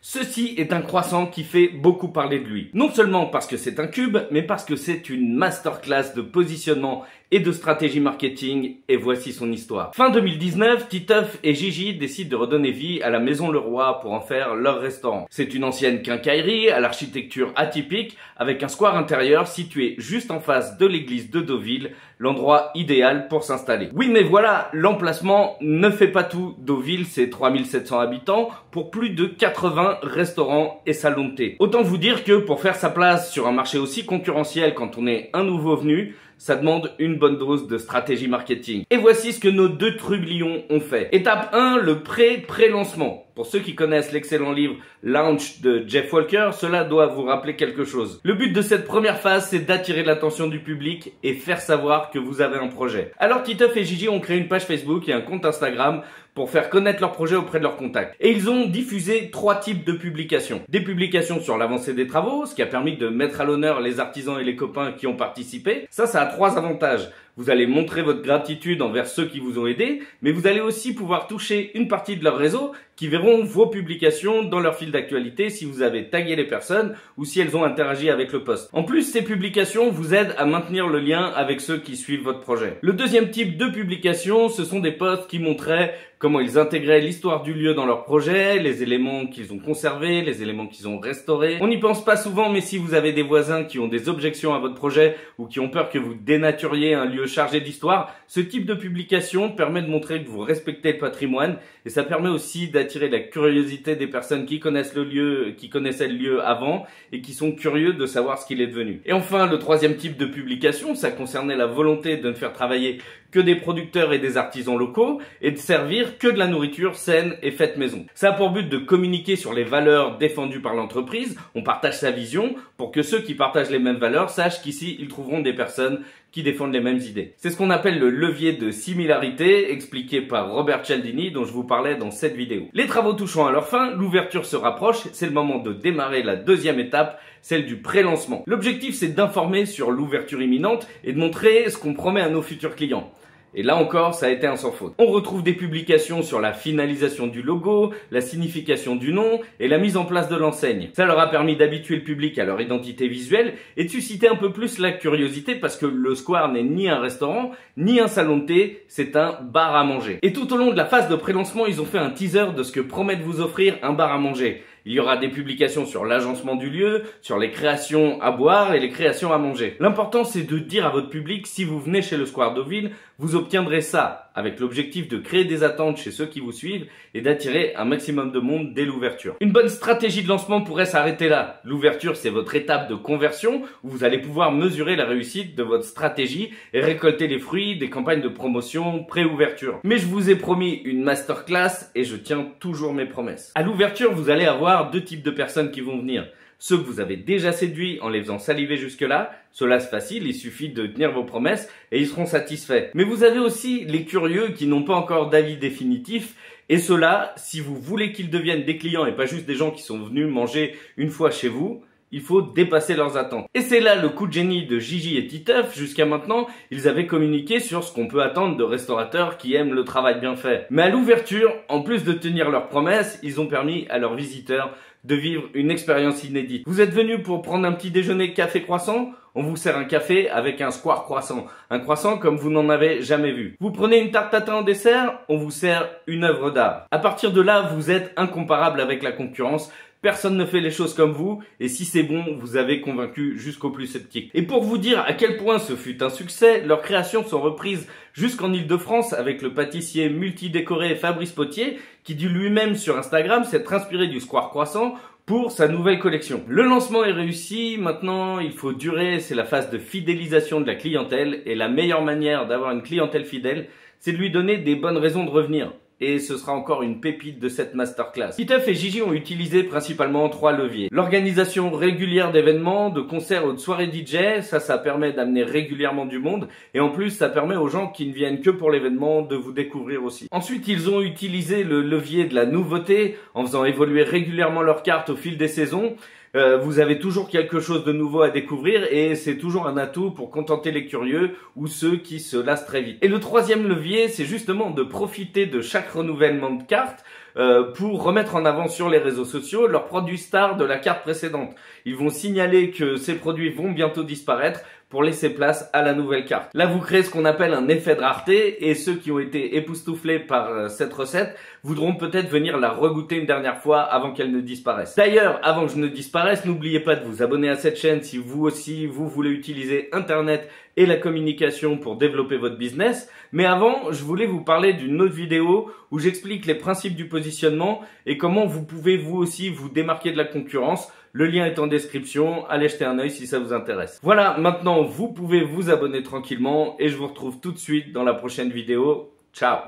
Ceci est un croissant qui fait beaucoup parler de lui. Non seulement parce que c'est un cube, mais parce que c'est une masterclass de positionnement et de stratégie marketing, et voici son histoire. Fin 2019, Titeuf et Gigi décident de redonner vie à la Maison Leroy pour en faire leur restaurant. C'est une ancienne quincaillerie à l'architecture atypique, avec un square intérieur situé juste en face de l'église de Deauville, l'endroit idéal pour s'installer. Oui, mais voilà, l'emplacement ne fait pas tout. Deauville, c'est 3700 habitants pour plus de 80 restaurants et salons de thé. Autant vous dire que pour faire sa place sur un marché aussi concurrentiel quand on est un nouveau venu, ça demande une bonne dose de stratégie marketing. Et voici ce que nos deux trublions ont fait. Étape 1, le pré-lancement. Pour ceux qui connaissent l'excellent livre Launch de Jeff Walker, cela doit vous rappeler quelque chose. Le but de cette première phase, c'est d'attirer l'attention du public et faire savoir que vous avez un projet. Alors Titeuf et Gigi ont créé une page Facebook et un compte Instagram pour faire connaître leur projet auprès de leurs contacts. Et ils ont diffusé 3 types de publications. Des publications sur l'avancée des travaux, ce qui a permis de mettre à l'honneur les artisans et les copains qui ont participé. Ça a 3 avantages. Vous allez montrer votre gratitude envers ceux qui vous ont aidé, mais vous allez aussi pouvoir toucher une partie de leur réseau qui verront vos publications dans leur fil d'actualité si vous avez tagué les personnes ou si elles ont interagi avec le post. En plus, ces publications vous aident à maintenir le lien avec ceux qui suivent votre projet. Le deuxième type de publication, ce sont des posts qui montraient comment ils intégraient l'histoire du lieu dans leur projet, les éléments qu'ils ont conservés, les éléments qu'ils ont restaurés. On n'y pense pas souvent, mais si vous avez des voisins qui ont des objections à votre projet ou qui ont peur que vous dénaturiez un lieu chargé d'histoire, ce type de publication permet de montrer que vous respectez le patrimoine et ça permet aussi d'attirer la curiosité des personnes qui connaissent le lieu, qui connaissaient le lieu avant et qui sont curieux de savoir ce qu'il est devenu. Et enfin, le troisième type de publication, ça concernait la volonté de ne faire travailler que des producteurs et des artisans locaux et de servir que de la nourriture saine et faite maison. Ça a pour but de communiquer sur les valeurs défendues par l'entreprise. On partage sa vision pour que ceux qui partagent les mêmes valeurs sachent qu'ici ils trouveront des personnes qui défendent les mêmes idées. C'est ce qu'on appelle le levier de similarité, expliqué par Robert Cialdini, dont je vous parlais dans cette vidéo. Les travaux touchant à leur fin, l'ouverture se rapproche, c'est le moment de démarrer la deuxième étape, celle du pré-lancement. L'objectif, c'est d'informer sur l'ouverture imminente et de montrer ce qu'on promet à nos futurs clients. Et là encore, ça a été un sans faute. On retrouve des publications sur la finalisation du logo, la signification du nom et la mise en place de l'enseigne. Ça leur a permis d'habituer le public à leur identité visuelle et de susciter un peu plus la curiosité parce que le Square n'est ni un restaurant, ni un salon de thé, c'est un bar à manger. Et tout au long de la phase de pré-lancement, ils ont fait un teaser de ce que promet de vous offrir un bar à manger. Il y aura des publications sur l'agencement du lieu, sur les créations à boire et les créations à manger. L'important, c'est de dire à votre public, si vous venez chez le Square Deauville, vous obtiendrez ça, avec l'objectif de créer des attentes chez ceux qui vous suivent et d'attirer un maximum de monde dès l'ouverture. Une bonne stratégie de lancement pourrait s'arrêter là. L'ouverture, c'est votre étape de conversion où vous allez pouvoir mesurer la réussite de votre stratégie et récolter les fruits des campagnes de promotion pré-ouverture. Mais je vous ai promis une masterclass et je tiens toujours mes promesses. À l'ouverture, vous allez avoir 2 types de personnes qui vont venir. Ceux que vous avez déjà séduits en les faisant saliver jusque-là, cela c'est facile, il suffit de tenir vos promesses et ils seront satisfaits. Mais vous avez aussi les curieux qui n'ont pas encore d'avis définitif et ceux-là, si vous voulez qu'ils deviennent des clients et pas juste des gens qui sont venus manger une fois chez vous, il faut dépasser leurs attentes. Et c'est là le coup de génie de Gigi et Titeuf. Jusqu'à maintenant, ils avaient communiqué sur ce qu'on peut attendre de restaurateurs qui aiment le travail bien fait. Mais à l'ouverture, en plus de tenir leurs promesses, ils ont permis à leurs visiteurs de vivre une expérience inédite. Vous êtes venus pour prendre un petit déjeuner café croissant? On vous sert un café avec un square croissant. Un croissant comme vous n'en avez jamais vu. Vous prenez une tarte tatin en dessert? On vous sert une œuvre d'art. À partir de là, vous êtes incomparable avec la concurrence. Personne ne fait les choses comme vous et si c'est bon, vous avez convaincu jusqu'aux plus sceptiques. Et pour vous dire à quel point ce fut un succès, leurs créations sont reprises jusqu'en Île-de-France avec le pâtissier multidécoré Fabrice Potier qui dit lui-même sur Instagram s'être inspiré du Square Croissant pour sa nouvelle collection. Le lancement est réussi, maintenant il faut durer, c'est la phase de fidélisation de la clientèle et la meilleure manière d'avoir une clientèle fidèle, c'est de lui donner des bonnes raisons de revenir. Et ce sera encore une pépite de cette masterclass. Titeuf et Gigi ont utilisé principalement 3 leviers. L'organisation régulière d'événements, de concerts ou de soirées DJ, ça permet d'amener régulièrement du monde. Et en plus, ça permet aux gens qui ne viennent que pour l'événement de vous découvrir aussi. Ensuite, ils ont utilisé le levier de la nouveauté en faisant évoluer régulièrement leurs cartes au fil des saisons. Vous avez toujours quelque chose de nouveau à découvrir et c'est toujours un atout pour contenter les curieux ou ceux qui se lassent très vite. Et le troisième levier, c'est justement de profiter de chaque renouvellement de cartes pour remettre en avant sur les réseaux sociaux leurs produits stars de la carte précédente. Ils vont signaler que ces produits vont bientôt disparaître pour laisser place à la nouvelle carte. Là, vous créez ce qu'on appelle un effet de rareté et ceux qui ont été époustouflés par cette recette voudront peut-être venir la regoûter une dernière fois avant qu'elle ne disparaisse. D'ailleurs, avant que je ne disparaisse, n'oubliez pas de vous abonner à cette chaîne si vous aussi, vous voulez utiliser Internet et la communication pour développer votre business. Mais avant, je voulais vous parler d'une autre vidéo où j'explique les principes du positionnement et comment vous pouvez vous aussi vous démarquer de la concurrence. Le lien est en description, allez jeter un œil si ça vous intéresse. Voilà, maintenant vous pouvez vous abonner tranquillement et je vous retrouve tout de suite dans la prochaine vidéo. Ciao!